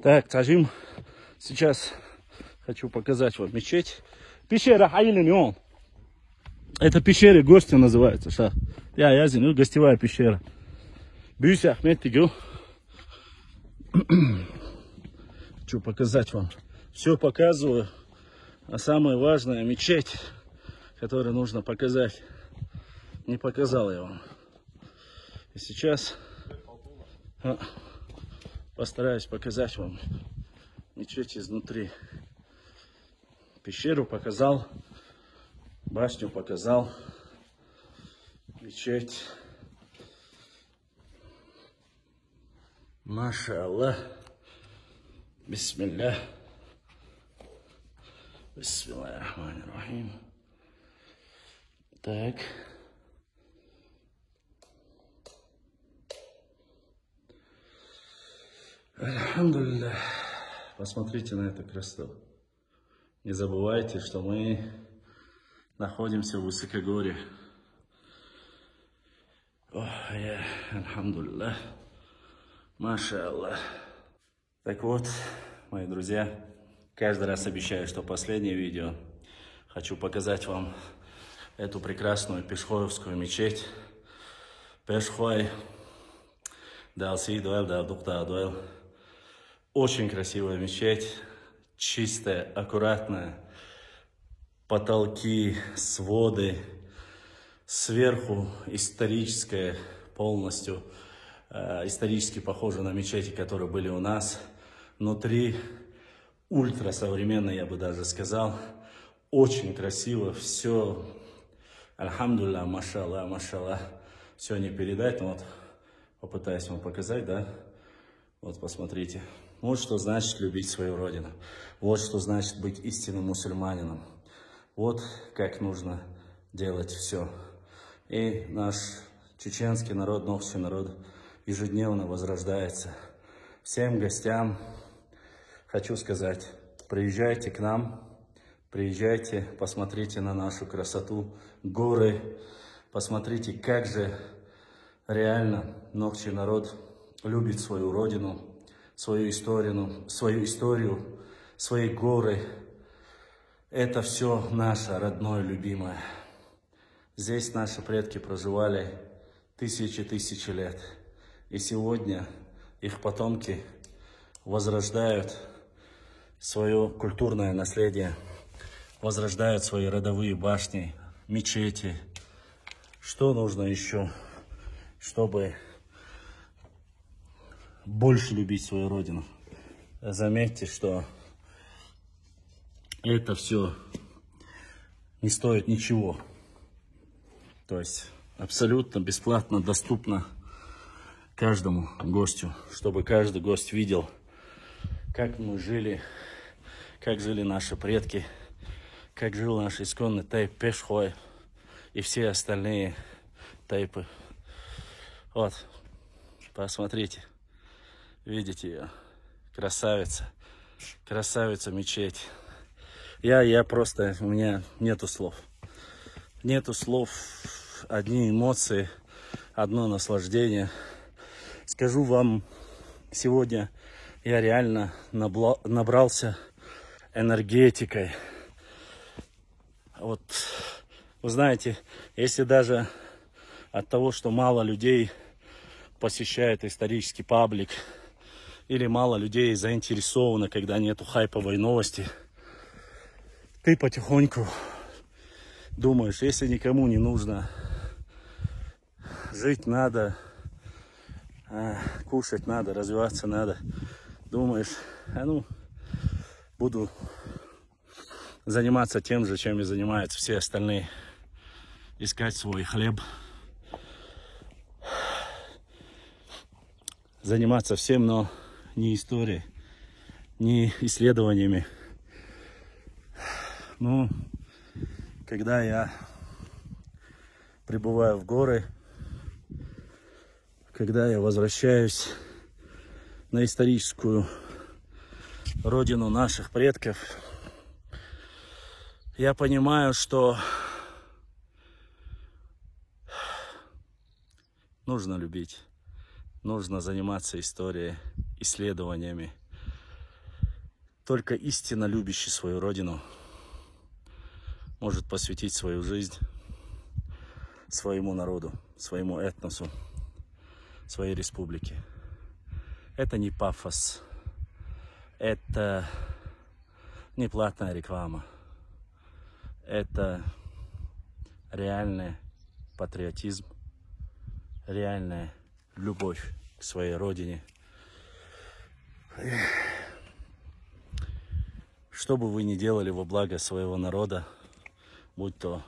Так, Таджим, сейчас хочу показать вам мечеть. Пещера Айлиньон. Это пещера гостя называется, шах. Я знаю, гостевая пещера. Бюсь Ахмед Тигю. Хочу показать вам. Все показываю. А самое важное, мечеть, которую нужно показать, не показал я вам. И сейчас постараюсь показать вам мечеть изнутри. Пещеру показал, башню показал, мечеть. Маша Аллах. Бисмилля. Бисмиллахир-рахманир-рахим. Так. Альхамдулиллах. Посмотрите на эту красоту. Не забывайте, что мы находимся в высокогорье. Альхамдулиллах. Маша Аллах. Так вот, мои друзья, каждый раз обещаю, что последнее видео хочу показать вам эту прекрасную Пешхоевскую мечеть. Пешхой. Очень красивая мечеть, чистая, аккуратная, потолки, своды, сверху историческая, полностью исторически похожа на мечети, которые были у нас. Внутри ультрасовременно, я бы даже сказал, очень красиво, все, альхамдулилля, машаллах, машаллах, все не передать, но вот попытаюсь вам показать, да, вот посмотрите. Вот что значит любить свою родину. Вот что значит быть истинным мусульманином. Вот как нужно делать все. И наш чеченский народ, новый народ ежедневно возрождается. Всем гостям хочу сказать, приезжайте к нам, приезжайте, посмотрите на нашу красоту, горы, посмотрите, как же реально новый народ любит свою родину, свою историю, свои горы. Это все наше родное, любимое. Здесь наши предки проживали тысячи лет. И сегодня их потомки возрождают свое культурное наследие, возрождают свои родовые башни, мечети. Что нужно еще, чтобы больше любить свою родину? Заметьте, что это все не стоит ничего. То есть абсолютно бесплатно доступно каждому гостю, чтобы каждый гость видел, как мы жили, как жили наши предки, как жил наш исконный тайп Пешхой и все остальные тайпы. Вот, посмотрите, видите ее, красавица, красавица мечеть. Я просто, у меня нету слов, одни эмоции, одно наслаждение. Скажу вам, сегодня я реально набрался энергетикой. Вот, вы знаете, если даже от того, что мало людей посещает исторический паблик, или мало людей заинтересовано, когда нету хайповой новости, ты потихоньку думаешь, если никому не нужно, жить надо, кушать надо, развиваться надо, думаешь, буду заниматься тем же, чем и занимаются все остальные, искать свой хлеб, заниматься всем, но не историей, не исследованиями. Ну, когда я прибываю в горы, когда я возвращаюсь на историческую родину наших предков, я понимаю, что нужно любить, нужно заниматься историей, исследованиями, Только истинно любящий свою родину может посвятить свою жизнь своему народу, своему этносу, своей республике. Это не пафос, это не платная реклама, это реальный патриотизм, реальная любовь к своей родине. Что бы вы ни делали во благо своего народа, будь то,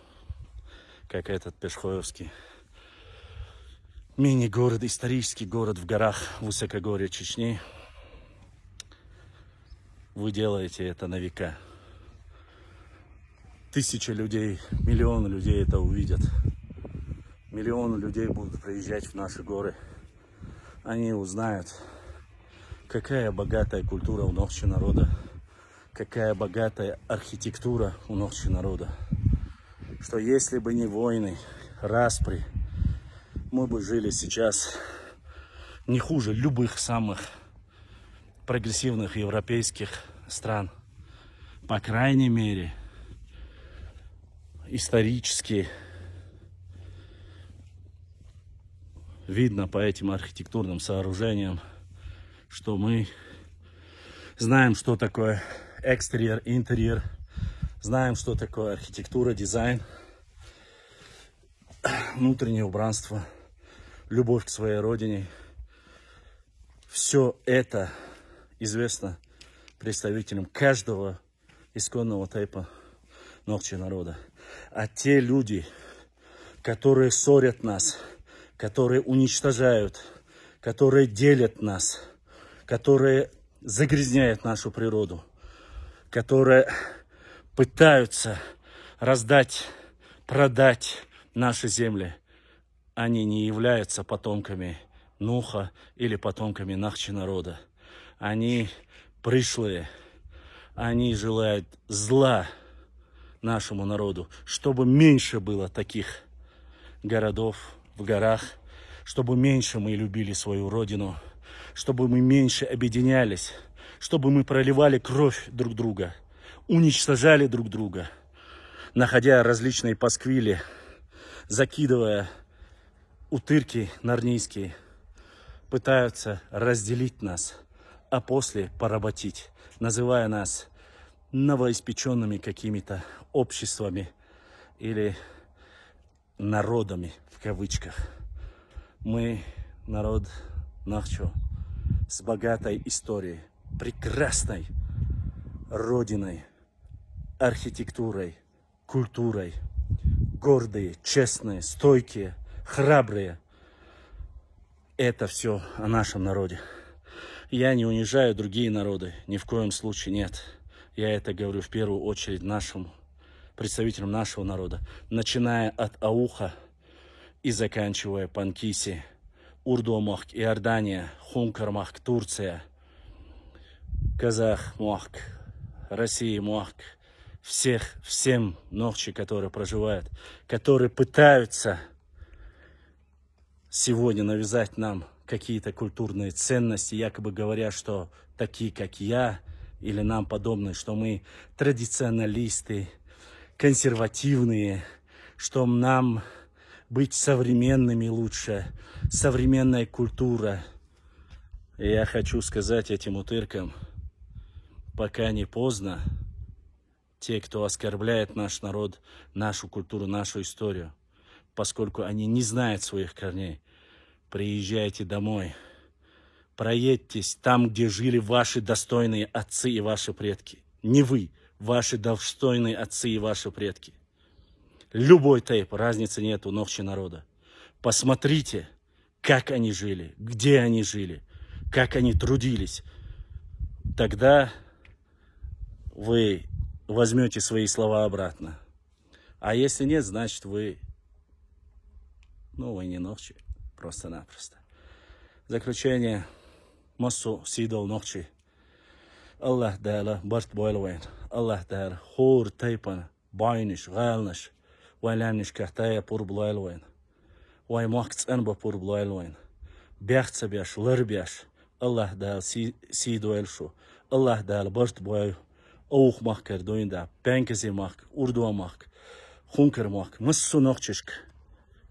как этот Пешхоевский, мини-город, исторический город в горах высокогорья Чечни, вы делаете это на века. Тысячи людей, миллионы людей это увидят. Миллионы людей будут приезжать в наши горы. Они узнают, какая богатая культура у нашего народа, какая богатая архитектура у нашего народа. Что если бы не войны, распри, мы бы жили сейчас не хуже любых самых прогрессивных европейских стран. По крайней мере, исторически видно по этим архитектурным сооружениям, что мы знаем, что такое экстерьер, интерьер, знаем, что такое архитектура, дизайн, внутреннее убранство, любовь к своей родине. Все это известно представителям каждого исконного типа нашего народа. А те люди, которые ссорят нас, которые уничтожают, которые делят нас, которые загрязняют нашу природу, которые пытаются раздать, продать наши земли, они не являются потомками Нуха или потомками нашего народа. Они пришлые, они желают зла нашему народу, чтобы меньше было таких городов в горах, чтобы меньше мы любили свою родину, чтобы мы меньше объединялись, чтобы мы проливали кровь друг друга, уничтожали друг друга, находя различные пасквили, закидывая утырки нарнийские, пытаются разделить нас, а после поработить, называя нас новоиспеченными какими-то обществами или народами в кавычках. Мы народ Нахчо с богатой историей, прекрасной родиной, архитектурой, культурой, гордые, честные, стойкие, храбрые. Это все о нашем народе. Я не унижаю другие народы, ни в коем случае нет. Я это говорю в первую очередь нашим представителям нашего народа, начиная от Ауха и заканчивая Панкиси, Урдомахк, Иордания, Хункармахк, Турция, Казахмахк, Россия, Махк, всем нохчи, которые проживают, которые пытаются сегодня навязать нам какие-то культурные ценности, якобы говоря, что такие, как я, или нам подобные, что мы традиционалисты, консервативные, что нам быть современными лучше, современная культура. И я хочу сказать этим утыркам, пока не поздно, те, кто оскорбляет наш народ, нашу культуру, нашу историю, поскольку они не знают своих корней, приезжайте домой, проедьтесь там, где жили ваши достойные отцы и ваши предки. Не вы, ваши достойные отцы и ваши предки. Любой тейп, разницы нет у новчего народа. Посмотрите, как они жили, где они жили, как они трудились. Тогда вы возьмете свои слова обратно. А если нет, значит вы не новчий, просто-напросто. Заключение. Массу сидел ночи. Аллах дала барт бойлвайн. Аллах дала хор тайпан байниш галниш. Вайланиш кахтая пур блайлвайн. Вай махц анба пур блайлвайн. Бяхца бяш, лыр бяш. Аллах дала сидуэлшу. الله دال برت بوي اوخ ماك كردوين دا بانكزي ماك اردو ماك خونكر ماك مسو نوخشك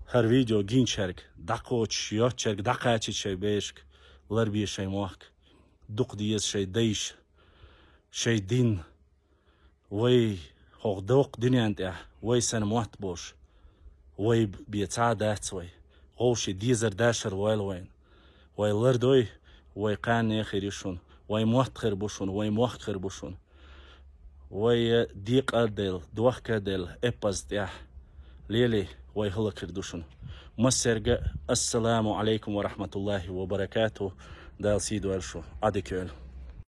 هر فيديو جين شرك دقوش يوت شرك دقاتش شي بيشك لربي شي ماك دق ديز شي ديش شي دين وي هوغ دوق دنيا انت وي سن موت بوش وي بيتعادات وي غوشي ديزر داشر وين وي لردوي وي قان يخيريشون وي موت خربوشون وي موت خربوشون وي ديق أردل دوخ كدل إباز ديح ليلي وي هلا كردوشون مسرق السلام عليكم ورحمة الله وبركاته دال سيدو أرشو عدي كيل